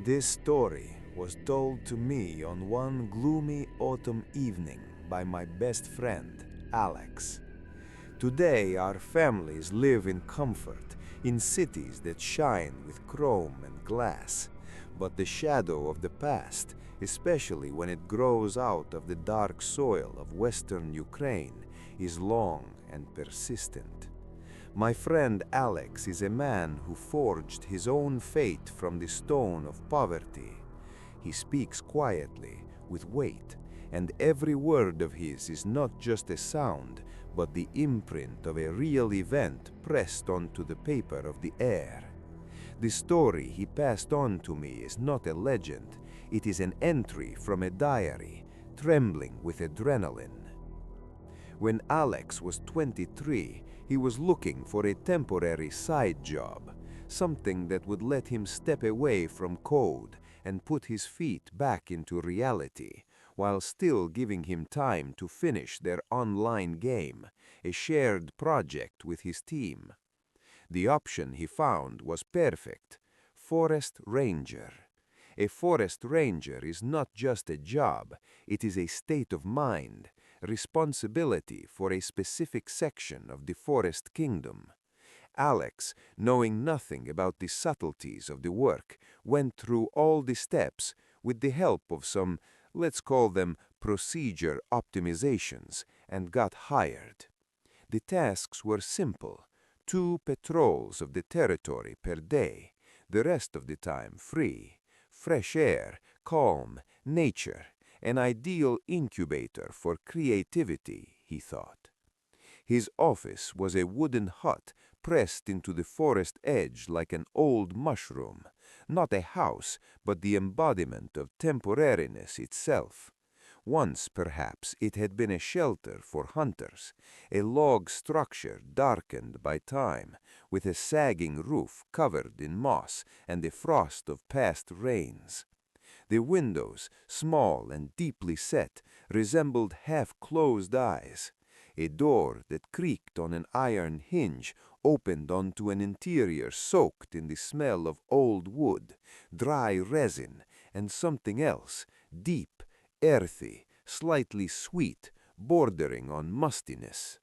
This story was told to me on one gloomy autumn evening by my best friend, Alex. Today, our families live in comfort in cities that shine with chrome and glass, but the shadow of the past, especially when it grows out of the dark soil of western Ukraine, is long and persistent. My friend Alex is a man who forged his own fate from the stone of poverty. He speaks quietly, with weight, and every word of his is not just a sound, but the imprint of a real event pressed onto the paper of the air. The story he passed on to me is not a legend, it is an entry from a diary, trembling with adrenaline. When Alex was 23, he was looking for a temporary side job, something that would let him step away from code and put his feet back into reality, while still giving him time to finish their online game, a shared project with his team. The option he found was perfect: Forest Ranger. A forest ranger is not just a job, it is a state of mind, responsibility for a specific section of the forest kingdom. Alex, knowing nothing about the subtleties of the work, went through all the steps with the help of some, let's call them procedure optimizations, and got hired. The tasks were simple: 2 patrols of the territory per day, the rest of the time free. Fresh air, calm, nature, an ideal incubator for creativity, he thought. His office was a wooden hut pressed into the forest edge like an old mushroom, not a house, but the embodiment of temporariness itself. Once, perhaps, it had been a shelter for hunters, a log structure darkened by time, with a sagging roof covered in moss and the frost of past rains. The windows, small and deeply set, resembled half-closed eyes. A door that creaked on an iron hinge opened onto an interior soaked in the smell of old wood, dry resin, and something else, deep, earthy, slightly sweet, bordering on mustiness.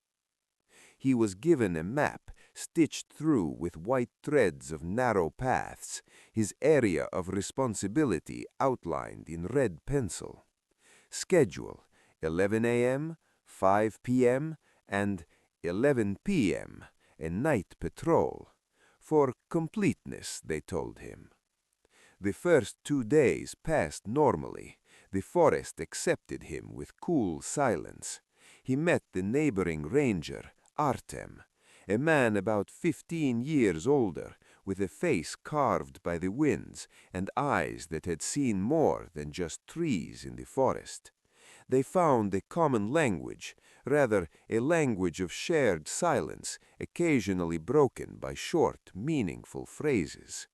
He was given a map stitched through with white threads of narrow paths, his area of responsibility outlined in red pencil. Schedule: 11 a.m., 5 p.m., and 11 p.m., a night patrol. For completeness, they told him. The first 2 days passed normally. The forest accepted him with cool silence. He met the neighboring ranger, Artem, a man about 15 years older, with a face carved by the winds and eyes that had seen more than just trees in the forest. They found a common language, rather a language of shared silence, occasionally broken by short, meaningful phrases.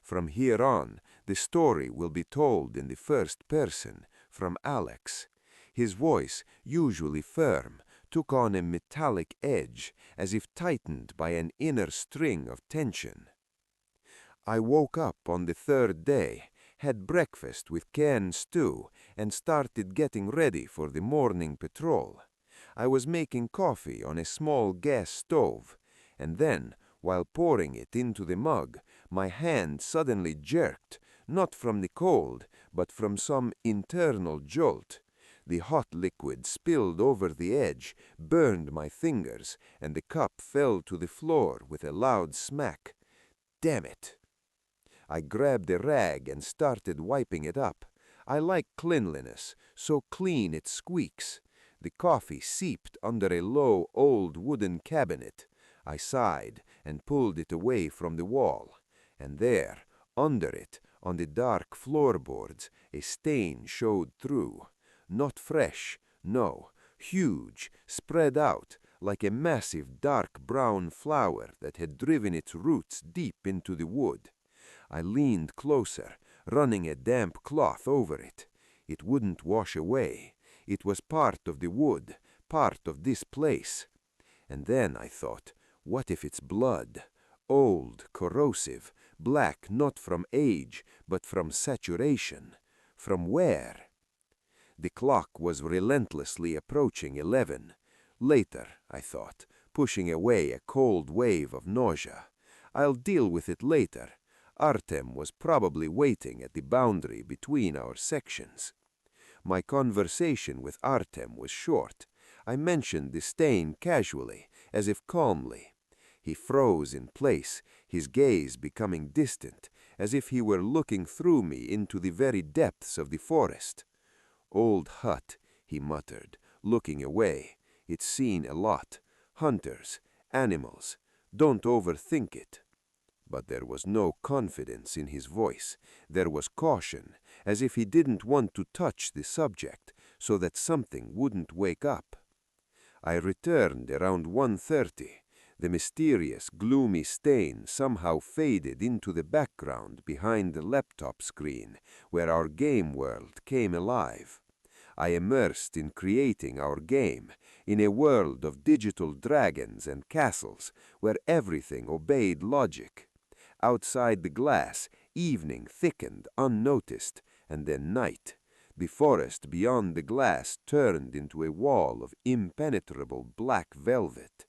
From here on, the story will be told in the first person, from Alex. His voice, usually firm, took on a metallic edge, as if tightened by an inner string of tension. I woke up on the 3rd day, had breakfast with canned stew, and started getting ready for the morning patrol. I was making coffee on a small gas stove, and then, while pouring it into the mug, my hand suddenly jerked, not from the cold, but from some internal jolt. The hot liquid spilled over the edge, burned my fingers, and the cup fell to the floor with a loud smack. Damn it! I grabbed a rag and started wiping it up. I like cleanliness, so clean it squeaks. The coffee seeped under a low, old wooden cabinet. I sighed and pulled it away from the wall, and there, under it, on the dark floorboards, a stain showed through. Not fresh, no, huge, spread out, like a massive dark brown flower that had driven its roots deep into the wood. I leaned closer, running a damp cloth over it. It wouldn't wash away. It was part of the wood, part of this place. And then I thought, what if it's blood? Old, corrosive, black not from age, but from saturation. From where? The clock was relentlessly approaching 11. Later, I thought, pushing away a cold wave of nausea. I'll deal with it later. Artem was probably waiting at the boundary between our sections. My conversation with Artem was short. I mentioned the stain casually, as if calmly. He froze in place, his gaze becoming distant, as if he were looking through me into the very depths of the forest. "Old hut," he muttered, looking away. "It's seen a lot. Hunters, animals. Don't overthink it." But there was no confidence in his voice. There was caution, as if he didn't want to touch the subject, so that something wouldn't wake up. I returned around 1:30. The mysterious, gloomy stain somehow faded into the background behind the laptop screen, where our game world came alive. I immersed in creating our game, in a world of digital dragons and castles, where everything obeyed logic. Outside the glass, evening thickened unnoticed, and then night. The forest beyond the glass turned into a wall of impenetrable black velvet.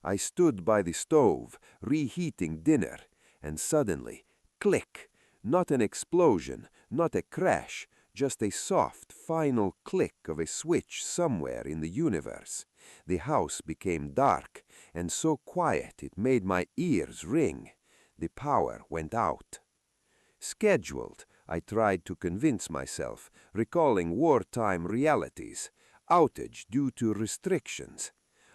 I stood by the stove, reheating dinner, and suddenly, click! Not an explosion, not a crash, just a soft, final click of a switch somewhere in the universe. The house became dark, and so quiet it made my ears ring. The power went out. Scheduled, I tried to convince myself, recalling wartime realities. Outage due to restrictions.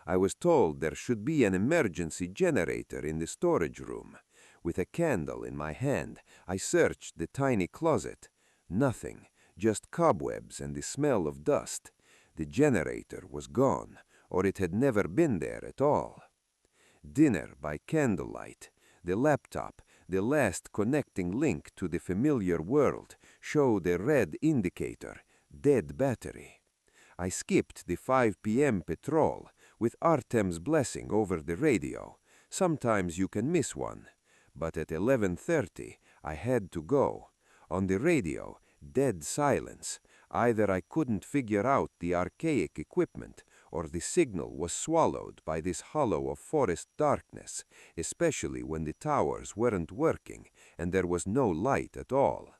I was told there should be an emergency generator in the storage room. With a candle in my hand, I searched the tiny closet. Nothing, just cobwebs and the smell of dust. The generator was gone, or it had never been there at all. Dinner by candlelight. The laptop, the last connecting link to the familiar world, showed a red indicator, dead battery. I skipped the 5 p.m. patrol, with Artem's blessing over the radio. Sometimes you can miss one. But at 11:30, I had to go. On the radio, dead silence. Either I couldn't figure out the archaic equipment, or the signal was swallowed by this hollow of forest darkness, especially when the towers weren't working and there was no light at all.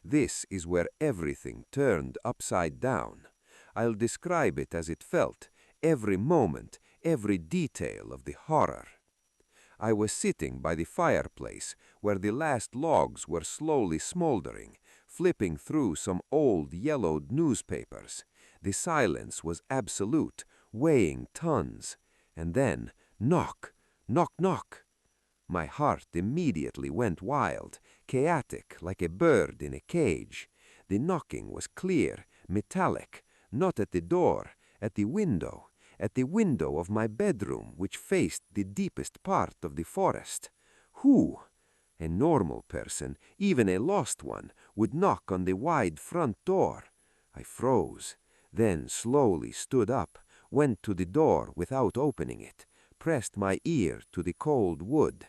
This is where everything turned upside down. I'll describe it as it felt, every moment, every detail of the horror. I was sitting by the fireplace, where the last logs were slowly smoldering, flipping through some old yellowed newspapers. The silence was absolute, weighing tons. And then, knock, knock, knock. My heart immediately went wild, chaotic like a bird in a cage. The knocking was clear, metallic, not at the door, at the window of my bedroom, which faced the deepest part of the forest. Who? A normal person, even a lost one, would knock on the wide front door. I froze, then slowly stood up, went to the door without opening it, pressed my ear to the cold wood.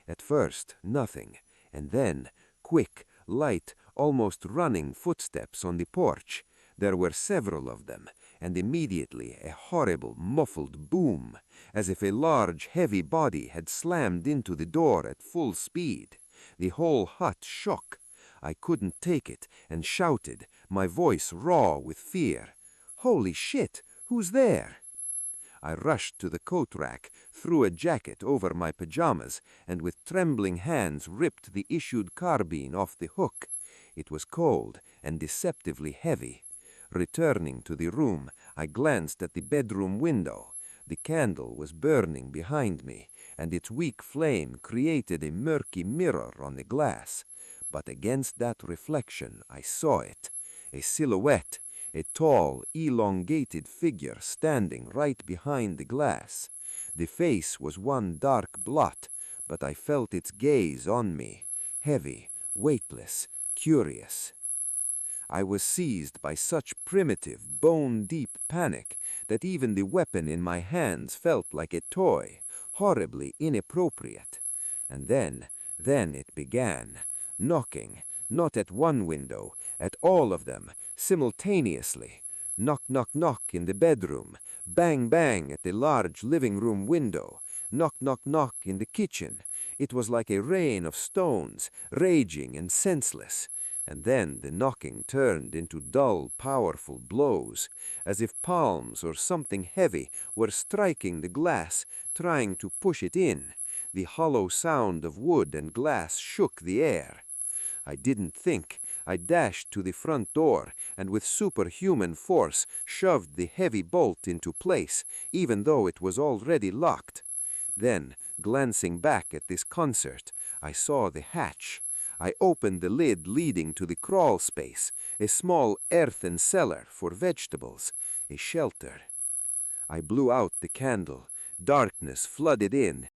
At first, nothing, and then, quick, light, almost running footsteps on the porch. There were several of them, and immediately a horrible, muffled boom, as if a large, heavy body had slammed into the door at full speed. The whole hut shook. I couldn't take it, and shouted, my voice raw with fear. "Holy shit! Who's there?" I rushed to the coat rack, threw a jacket over my pajamas, and with trembling hands ripped the issued carbine off the hook. It was cold and deceptively heavy. Returning to the room, I glanced at the bedroom window. The candle was burning behind me, and its weak flame created a murky mirror on the glass. But against that reflection I saw it, a silhouette, a tall, elongated figure standing right behind the glass. The face was one dark blot, but I felt its gaze on me, heavy, weightless, curious. I was seized by such primitive, bone-deep panic that even the weapon in my hands felt like a toy, horribly inappropriate. And then, Then it began, knocking, not at one window, at all of them, simultaneously. Knock, knock, knock in the bedroom, bang, bang at the large living room window, knock, knock, knock in the kitchen. It was like a rain of stones, raging and senseless. And then the knocking turned into dull, powerful blows, as if palms or something heavy were striking the glass, trying to push it in. The hollow sound of wood and glass shook the air. I didn't think. I dashed to the front door and with superhuman force shoved the heavy bolt into place, even though it was already locked. Then, glancing back at this concert, I saw the hatch. I opened the lid leading to the crawl space, a small earthen cellar for vegetables, a shelter. I blew out the candle. Darkness flooded in,